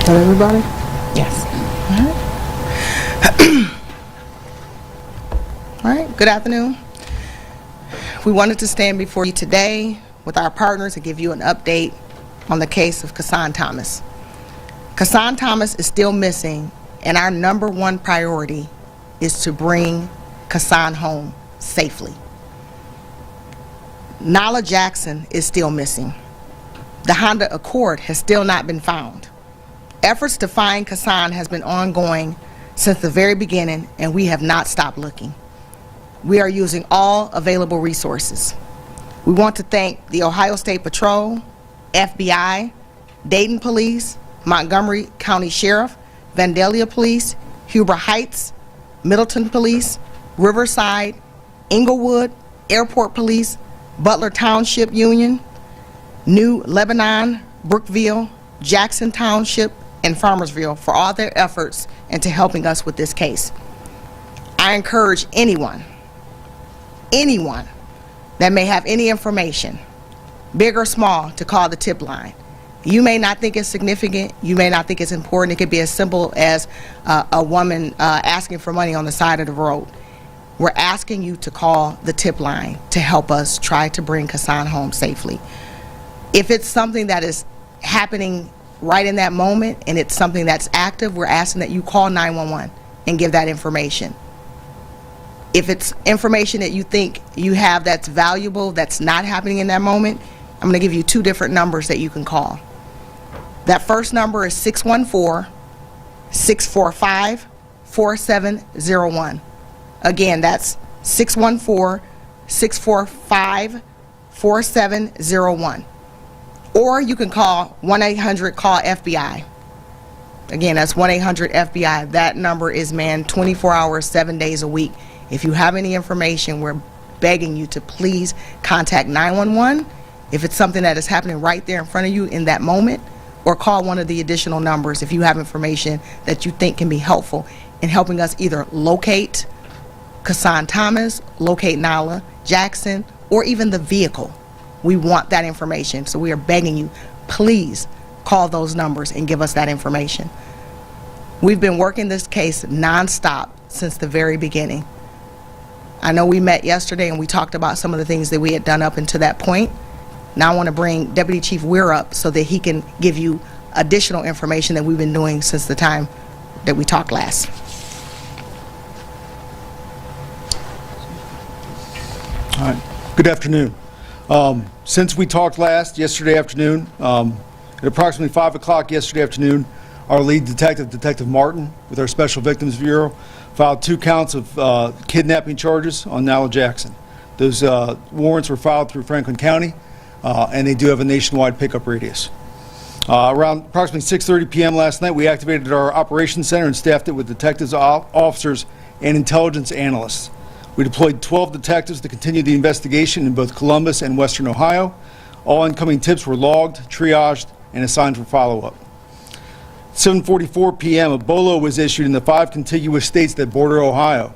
That everybody? Yes. All right, good afternoon. We wanted to stand before you today with our partners and give you an update on the case of Kason Thomas. Kason Thomas is still missing, and our #1 priority is to bring Kason home safely. Nyla Jackson is still missing. The Honda Accord has still not been found. Efforts to find Kason has been ongoing since the very beginning, and we have not stopped looking. We are using all available resources. We want to thank the Ohio State Patrol, FBI, Dayton Police, Montgomery County Sheriff, Vandalia Police, Huber Heights, Middleton Police, Riverside, Inglewood, Airport Police, Butler Township Union, New Lebanon, Brookville, Jackson Township, and Farmersville for all their efforts into helping us with this case. I encourage anyone that may have any information, big or small, to call the tip line. You may not think it's significant, you may not think it's important. It could be as simple as a woman asking for money on the side of the road. We're asking you to call the tip line to help us try to bring Kason home safely. If it's something that is happening right in that moment and it's something that's active, we're asking that you call 911 and give that information. If it's information that you think you have that's valuable, that's not happening in that moment, I'm going to give you 2 different numbers that you can call. That first number is 614-645-4701. Again, that's 614-645-4701. Or you can call 1-800-CALL-FBI. Again, that's 1-800-FBI. That number is manned 24 hours, 7 days a week. If you have any information, we're begging you to please contact 911 if it's something that is happening right there in front of you in that moment, or call one of the additional numbers if you have information that you think can be helpful in helping us either locate Kason Thomas, locate Nyla Jackson, or even the vehicle. We want that information, so we are begging you, please call those numbers and give us that information. We've been working this case nonstop since the very beginning. I know we met yesterday and we talked about some of the things that we had done up until that point. Now I want to bring Deputy Chief Weir up so that he can give you additional information that we've been doing since the time that we talked last. All right. Good afternoon. Since we talked last yesterday afternoon, at approximately 5 o'clock yesterday afternoon, our lead detective, Detective Martin, with our Special Victims Bureau, filed 2 counts of kidnapping charges on Nyla Jackson. Those warrants were filed through Franklin County, and they do have a nationwide pickup radius. Around approximately 6:30 p.m. last night, we activated our operations center and staffed it with detectives, officers, and intelligence analysts. We deployed 12 detectives to continue the investigation in both Columbus and Western Ohio. All incoming tips were logged, triaged, and assigned for follow-up. 7:44 p.m., a BOLO was issued in the 5 contiguous states that border Ohio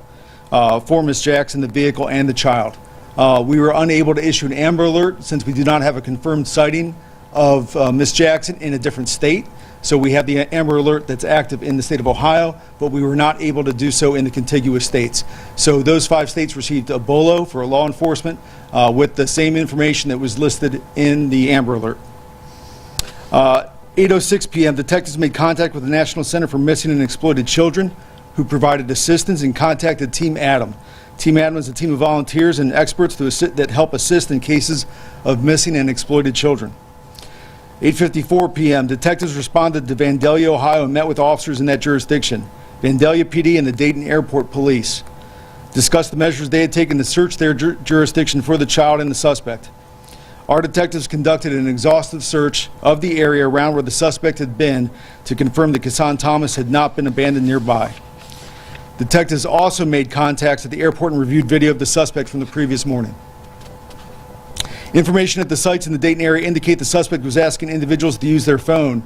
for Ms. Jackson, the vehicle, and the child. We were unable to issue an Amber Alert since we do not have a confirmed sighting of Ms. Jackson in a different state. So we have the Amber Alert that's active in the state of Ohio, but we were not able to do so in the contiguous states. So those 5 states received a BOLO for law enforcement with the same information that was listed in the Amber Alert. 8:06 p.m., detectives made contact with the National Center for Missing and Exploited Children, who provided assistance and contacted Team Adam. Team Adam is a team of volunteers and experts that help assist in cases of missing and exploited children. 8:54 p.m., detectives responded to Vandalia, Ohio, and met with officers in that jurisdiction, Vandalia PD and the Dayton Airport Police. Discussed the measures they had taken to search their jurisdiction for the child and the suspect. Our detectives conducted an exhaustive search of the area around where the suspect had been to confirm that Kason Thomas had not been abandoned nearby. Detectives also made contacts at the airport and reviewed video of the suspect from the previous morning. Information at the sites in the Dayton area indicate the suspect was asking individuals to use their phone.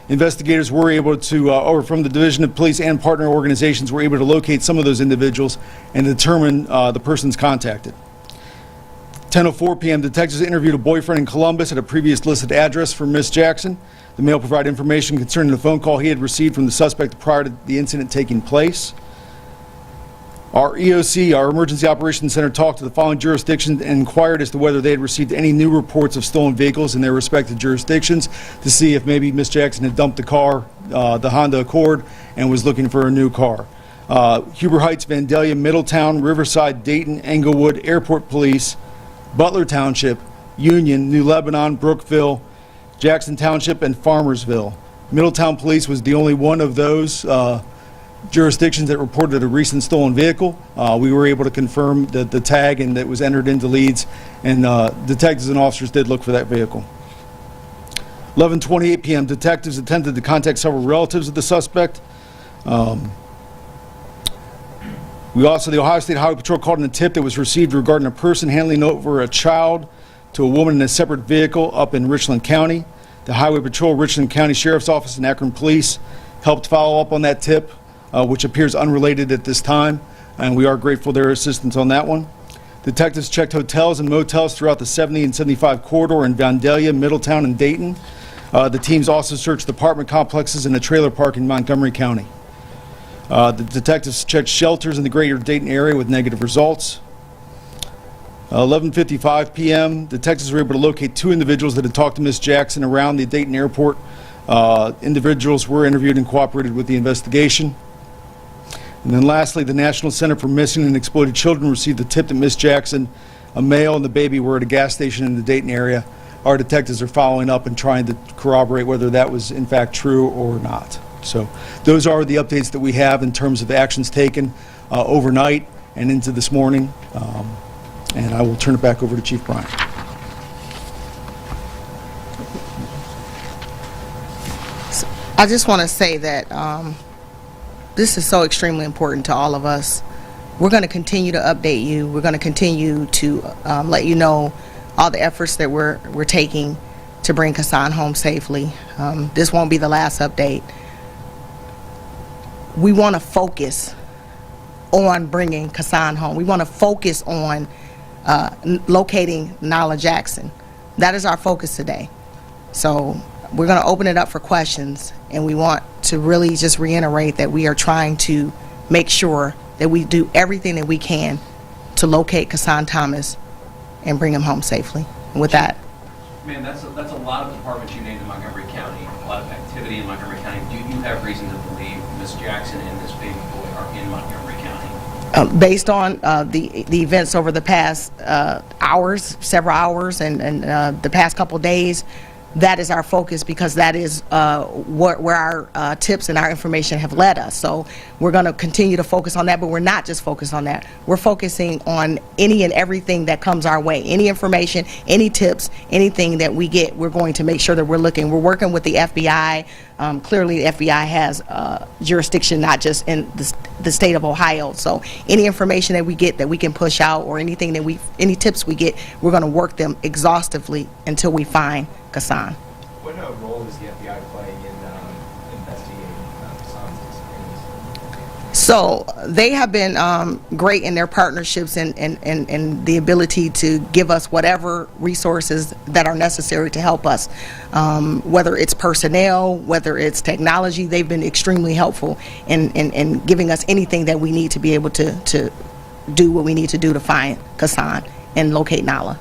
Investigators were able to, or from the Division of Police and partner organizations, were able to locate some of those individuals and determine the persons contacted. 10:04 p.m., detectives interviewed a boyfriend in Columbus at a previous listed address for Miss Jackson. The male provided information concerning the phone call he had received from the suspect prior to the incident taking place. Our EOC, our Emergency Operations Center, talked to the following jurisdictions and inquired as to whether they had received any new reports of stolen vehicles in their respective jurisdictions to see if maybe Miss Jackson had dumped the car, the Honda Accord, and was looking for a new car. Huber Heights, Vandalia, Middletown, Riverside, Dayton, Englewood, Airport Police, Butler Township, Union, New Lebanon, Brookville, Jackson Township, and Farmersville. Middletown Police was the only one of those jurisdictions that reported a recent stolen vehicle. We were able to confirm the tag and that was entered into leads, and detectives and officers did look for that vehicle. 11:28 p.m., detectives attempted to contact several relatives of the suspect. The Ohio State Highway Patrol called in a tip that was received regarding a person handing over a child to a woman in a separate vehicle up in Richland County. The Highway Patrol, Richland County Sheriff's Office, and Akron Police helped follow up on that tip, which appears unrelated at this time, and we are grateful for their assistance on that one. Detectives checked hotels and motels throughout the 70 and 75 corridor in Vandalia, Middletown, and Dayton. The teams also searched apartment complexes and a trailer park in Montgomery County. The detectives checked shelters in the greater Dayton area with negative results. 11:55 p.m., detectives were able to locate two individuals that had talked to Miss Jackson around the Dayton airport. Individuals were interviewed and cooperated with the investigation. And then lastly, the National Center for Missing and Exploited Children received the tip that Miss Jackson, a male, and the baby were at a gas station in the Dayton area. Our detectives are following up and trying to corroborate whether that was in fact true or not. So those are the updates that we have in terms of actions taken overnight and into this morning. And I will turn it back over to Chief Bryant. I just want to say that this is so extremely important to all of us. We're going to continue to update you. We're going to continue to let you know all the efforts that we're taking to bring Kason home safely. This won't be the last update. We want to focus on bringing Kason home. We want to focus on locating Nala Jackson. That is our focus today. So we're going to open it up for questions, and we want to really just reiterate that we are trying to make sure that we do everything that we can to locate Kason Thomas and bring him home safely. And with that, man, that's a lot of departments you named in Montgomery County, a lot of activity in Montgomery County. Do you have reason to believe Miss Jackson and this baby boy are in Montgomery County? Based on the events over the past hours, several hours, and the past couple days, that is our focus, because that is where our tips and our information have led us. So we're going to continue to focus on that, but we're not just focused on that. We're focusing on any and everything that comes our way. Any information, any tips, anything that we get, we're going to make sure that we're looking. We're working with the FBI. Clearly, the FBI has jurisdiction not just in the state of Ohio. So any information that we get that we can push out, or anything that any tips we get, we're going to work them exhaustively until we find Kason. What role does the FBI play in investigating Kason's disappearance? So they have been great in their partnerships and the ability to give us whatever resources that are necessary to help us. Whether it's personnel, whether it's technology, they've been extremely helpful in giving us anything that we need to be able to do what we need to do to find Kason and locate Nala.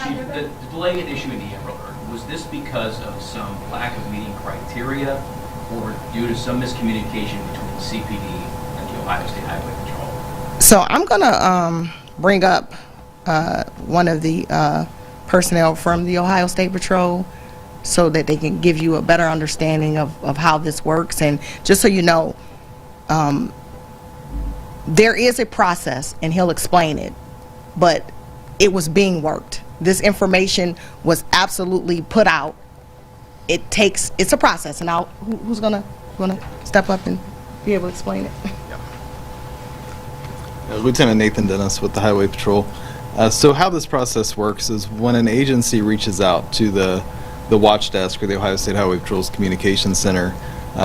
Chief, the delay in issuing the Amber Alert, was this because of some lack of meeting criteria, or due to some miscommunication between the CPD and the Ohio State Highway Patrol? So I'm going to bring up one of the personnel from the Ohio State Patrol so that they can give you a better understanding of how this works. And just so you know, there is a process, and he'll explain it, but it was being worked. This information was absolutely put out. It's a process, and who's gonna step up and be able to explain it? Lieutenant Nathan Dennis with the Highway Patrol. So how this process works is when an agency reaches out to the watch desk or the Ohio State Highway Patrol's communications center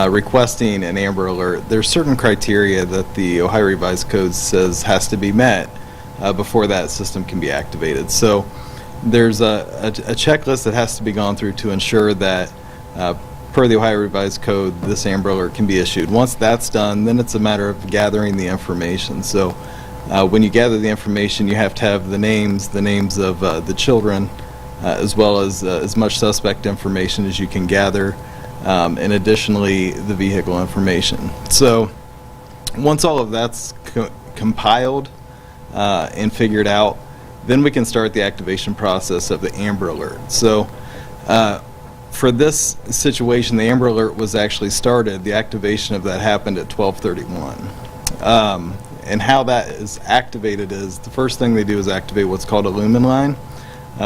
requesting an Amber Alert, there's certain criteria that the Ohio Revised Code says has to be met before that system can be activated. So there's a checklist that has to be gone through to ensure that per the Ohio Revised Code, this Amber Alert can be issued. Once that's done, then it's a matter of gathering the information. So when you gather the information, you have to have the names of the children, as well as much suspect information as you can gather, and additionally the vehicle information. So once all of that's compiled and figured out, then we can start the activation process of the Amber Alert. So for this situation, the Amber Alert was actually started. The activation of that happened at 12:31. And how that is activated is the first thing they do is activate what's called a lumen line,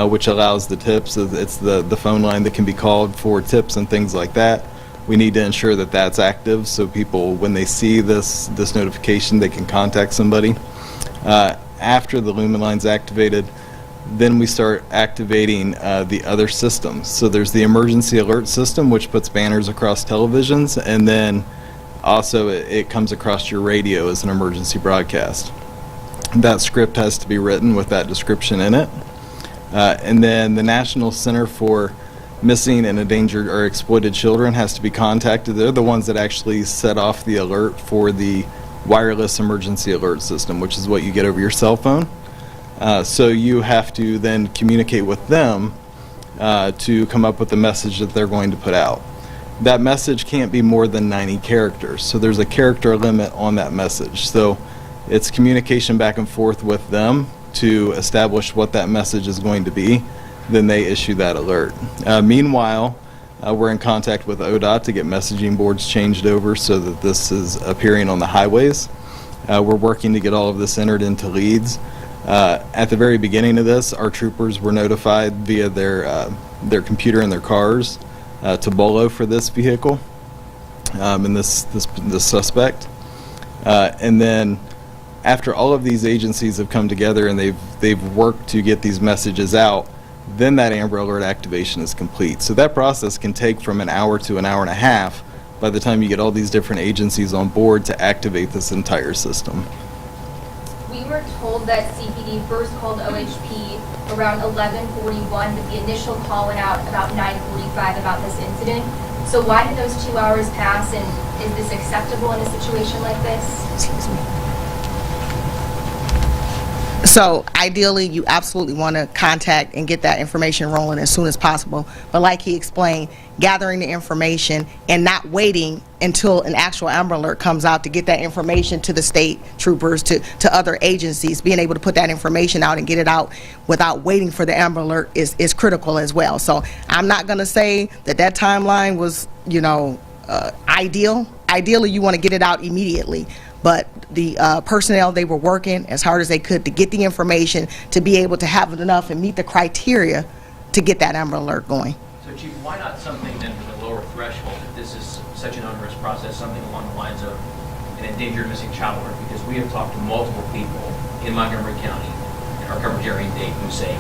which allows the tips. It's the phone line that can be called for tips and things like that. We need to ensure that that's active so people, when they see this notification, they can contact somebody. After the lumen line's activated, then we start activating the other systems. So there's the emergency alert system, which puts banners across televisions, and then also it comes across your radio as an emergency broadcast. That script has to be written with that description in it. And then the National Center for Missing and Endangered or Exploited Children has to be contacted. They're the ones that actually set off the alert for the wireless emergency alert system, which is what you get over your cell phone. So you have to then communicate with them to come up with the message that they're going to put out. That message can't be more than 90 characters, so there's a character limit on that message. So it's communication back and forth with them to establish what that message is going to be. Then they issue that alert. Meanwhile, we're in contact with ODOT to get messaging boards changed over so that this is appearing on the highways. We're working to get all of this entered into leads. At the very beginning of this, our troopers were notified via their computer in their cars to BOLO for this vehicle and this suspect. And then after all of these agencies have come together and they've worked to get these messages out, then that Amber Alert activation is complete. So that process can take from an hour to an hour and a half by the time you get all these different agencies on board to activate this entire system. We were told that CPD first called OHP around 11:41, but the initial call went out about 9:45 about this incident. So why did those 2 hours pass, and is this acceptable in a situation like this? Excuse me. So ideally, you absolutely want to contact and get that information rolling as soon as possible. But like he explained, gathering the information and not waiting until an actual Amber Alert comes out to get that information to the state troopers, to other agencies, being able to put that information out and get it out without waiting for the Amber Alert is critical as well. So I'm not going to say that timeline was, ideal. Ideally, you want to get it out immediately. But the personnel, they were working as hard as they could to get the information, to be able to have it enough and meet the criteria to get that Amber Alert going. So Chief, why not something then with a lower threshold, if this is such an onerous process, something along the lines of an endangered missing child alert? Because we have talked to multiple people in Montgomery County, in our coverage area in Dayton, who say,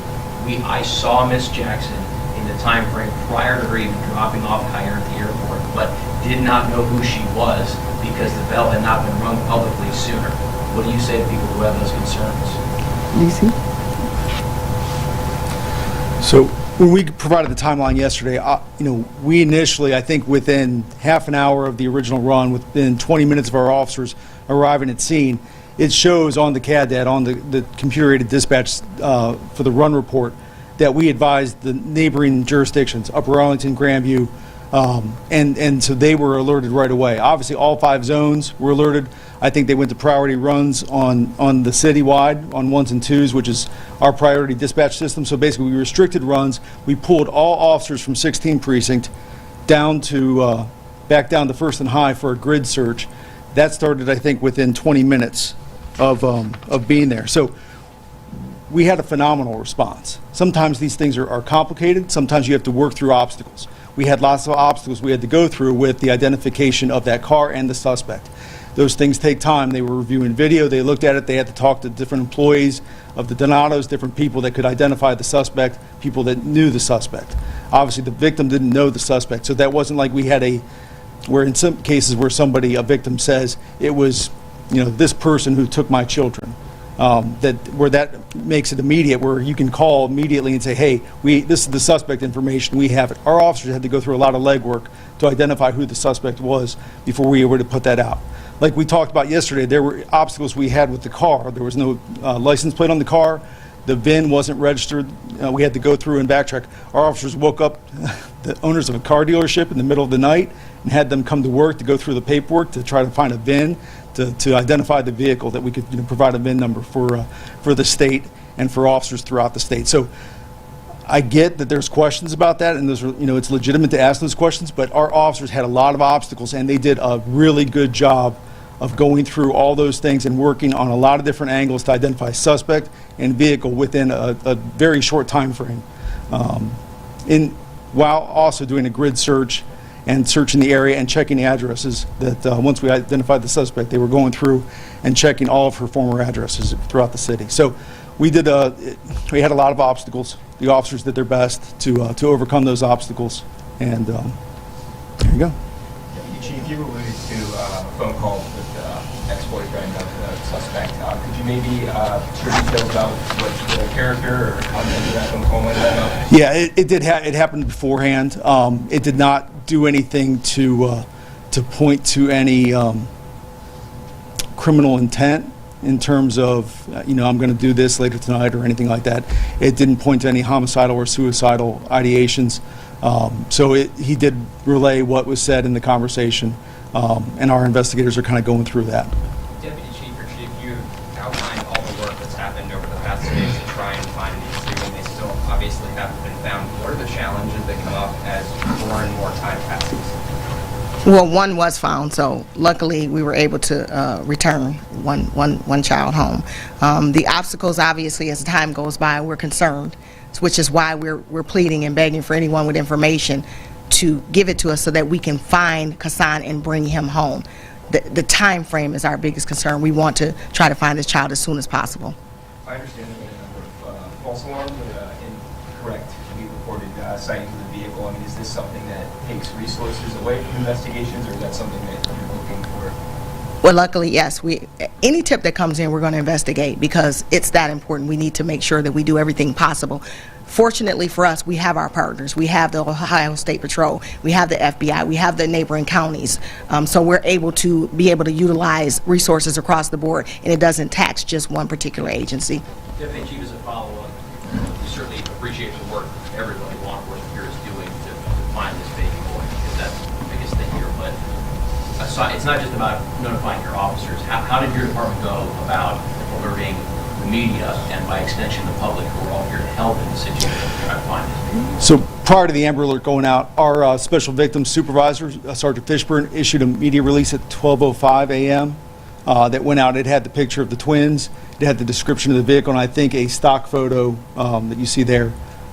I saw Miss Jackson in the time frame prior to her even dropping off Kyair at the airport, but did not know who she was because the bell had not been rung publicly sooner. What do you say to people who have those concerns? So when we provided the timeline yesterday, we initially, I think within half an hour of the original run, within 20 minutes of our officers arriving at scene, it shows on the CAD data, on the computer-aided dispatch for the run report, that we advised the neighboring jurisdictions, Upper Arlington, Grandview, and so they were alerted right away. Obviously, all 5 zones were alerted. I think they went to priority runs on the citywide, on 1s and 2s, which is our priority dispatch system. So basically, we restricted runs. We pulled all officers from 16 precinct down to back down to First and High for a grid search. That started, I think, within 20 minutes of being there. So we had a phenomenal response. Sometimes these things are complicated. Sometimes you have to work through obstacles. We had lots of obstacles we had to go through with the identification of that car and the suspect. Those things take time. They were reviewing video. They looked at it. They had to talk to different employees of the Donatos, different people that could identify the suspect, people that knew the suspect. Obviously, the victim didn't know the suspect, so that wasn't like we had where in some cases where a victim says, it was, this person who took my children. where that makes it immediate, where you can call immediately and say, hey, this is the suspect information, we have it. Our officers had to go through a lot of legwork to identify who the suspect was before we were able to put that out. Like we talked about yesterday, there were obstacles we had with the car. There was no license plate on the car. The VIN wasn't registered. We had to go through and backtrack. Our officers woke up the owners of a car dealership in the middle of the night and had them come to work to go through the paperwork to try to find a VIN to identify the vehicle, that we could provide a VIN number for the state and for officers throughout the state. So I get that there's questions about that, and those are, it's legitimate to ask those questions, but our officers had a lot of obstacles, and they did a really good job of going through all those things and working on a lot of different angles to identify suspect and vehicle within a very short time frame, while also doing a grid search and searching the area and checking the addresses that once we identified the suspect, they were going through and checking all of her former addresses throughout the city. So we had a lot of obstacles. The officers did their best to overcome those obstacles, and there you go. Deputy Chief, you alluded to a phone call with the ex-boyfriend of the suspect. Could you maybe share details about what the character or how that phone call went about? Yeah, it happened beforehand. It did not do anything to point to any criminal intent in terms of, I'm going to do this later tonight or anything like that. It didn't point to any homicidal or suicidal ideations. So he did relay what was said in the conversation, and our investigators are kind of going through that. Deputy Chief or Chief, you outlined all the work that's happened over the past days to try and find these two, and they still obviously haven't been found. What are the challenges that come up as more and more time passes? Well, one was found, so luckily we were able to return one child home. The obstacles, obviously, as time goes by, we're concerned, which is why we're pleading and begging for anyone with information to give it to us so that we can find Kason and bring him home. The time frame is our biggest concern. We want to try to find this child as soon as possible. I understand there have been a number of false alarms or incorrect to be reported sightings of the vehicle. I mean, is this something that takes resources away from investigations, or is that something that you're looking for? Well, luckily, yes. Any tip that comes in, we're going to investigate because it's that important. We need to make sure that we do everything possible. Fortunately for us, we have our partners. We have the Ohio State Patrol. We have the FBI. We have the neighboring counties. So we're able to utilize resources across the board, and it doesn't tax just one particular agency. Deputy Chief, as a follow-up, we certainly appreciate the work everybody, law enforcement here, is doing to find this baby boy, because that's the biggest thing here. But aside, it's not just about notifying your officers. How did your department go about alerting the media and, by extension, the public, who are all here to help in the situation to try to find this baby? So prior to the Amber Alert going out, our Special Victims Supervisor, Sergeant Fishburne, issued a media release at 12:05 a.m. That went out. It had the picture of the twins, it had the description of the vehicle, and I think a stock photo that you see there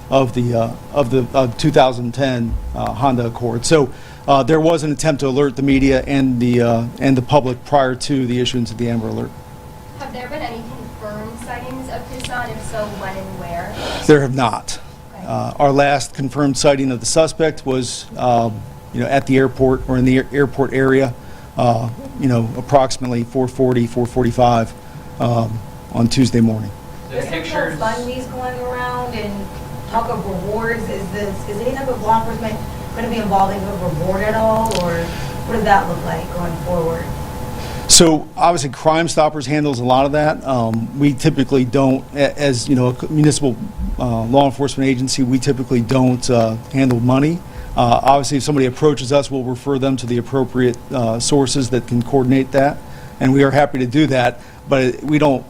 of the 2010 Honda Accord. So there was an attempt to alert the media and the public prior to the issuance of the Amber Alert. Have there been any confirmed sightings of Kason? If so, when and where? There have not. Okay. Our last confirmed sighting of the suspect was, at the airport or in the airport area, approximately 4:40, 4:45 on Tuesday morning. There's some Pictures. GoFundMe's going around and talk of rewards. Is any type of law enforcement going to be involved in a reward at all, or what does that look like going forward? So obviously Crime Stoppers handles a lot of that. We typically don't, as a municipal law enforcement agency, we typically don't handle money. Obviously, if somebody approaches us, we'll refer them to the appropriate sources that can coordinate that, and we are happy to do that. But we don't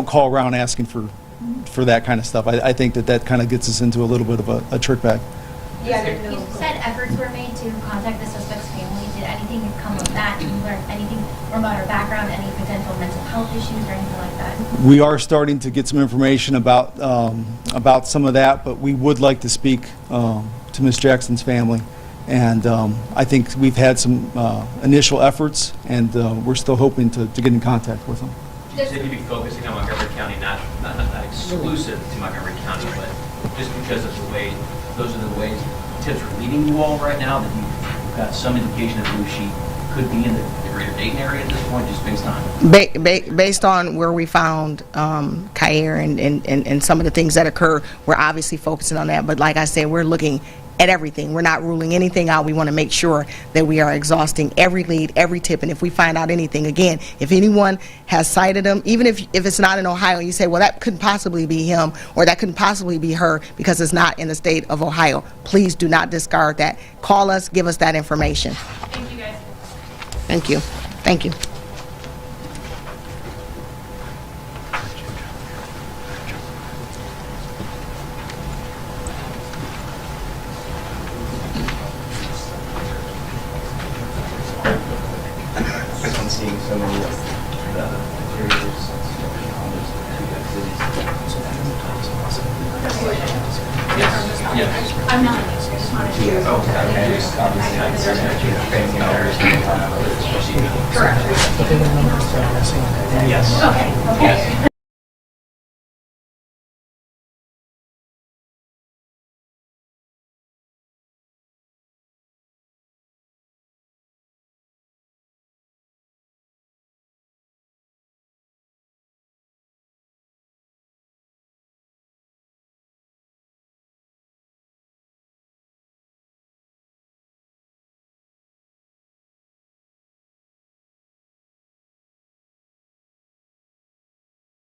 call around asking for that kind of stuff. I think that kind of gets us into a little bit of a trick bag. Yeah, You said efforts were made to contact the suspect's family. Did anything come of that? Did you learn anything more about her background, any potential mental health issues or anything like that? We are starting to get some information about some of that, but we would like to speak to Ms. Jackson's family. And I think we've had some initial efforts, and we're still hoping to get in contact with them. You said you'd be focusing on Montgomery County, not exclusive to Montgomery County, but just because of the way, those are the ways tips are leading you all right now, that you've got some indication of who she could be in the greater Dayton area at this point, just based on? Based on where we found Kyair and some of the things that occurred, we're obviously focusing on that. But like I said, we're looking at everything. We're not ruling anything out. We want to make sure that we are exhausting every lead, every tip. And if we find out anything, again, if anyone has cited them, even if it's not in Ohio, you say, well, that couldn't possibly be him or that couldn't possibly be her because it's not in the state of Ohio. Please do not discard that. Call us, give us that information. Thank you, guys. Thank you. Thank you. On seeing so many of the materials Yes. I'm not, I just wanted to. and just obviously framing others. Correct. Yes. Okay, okay.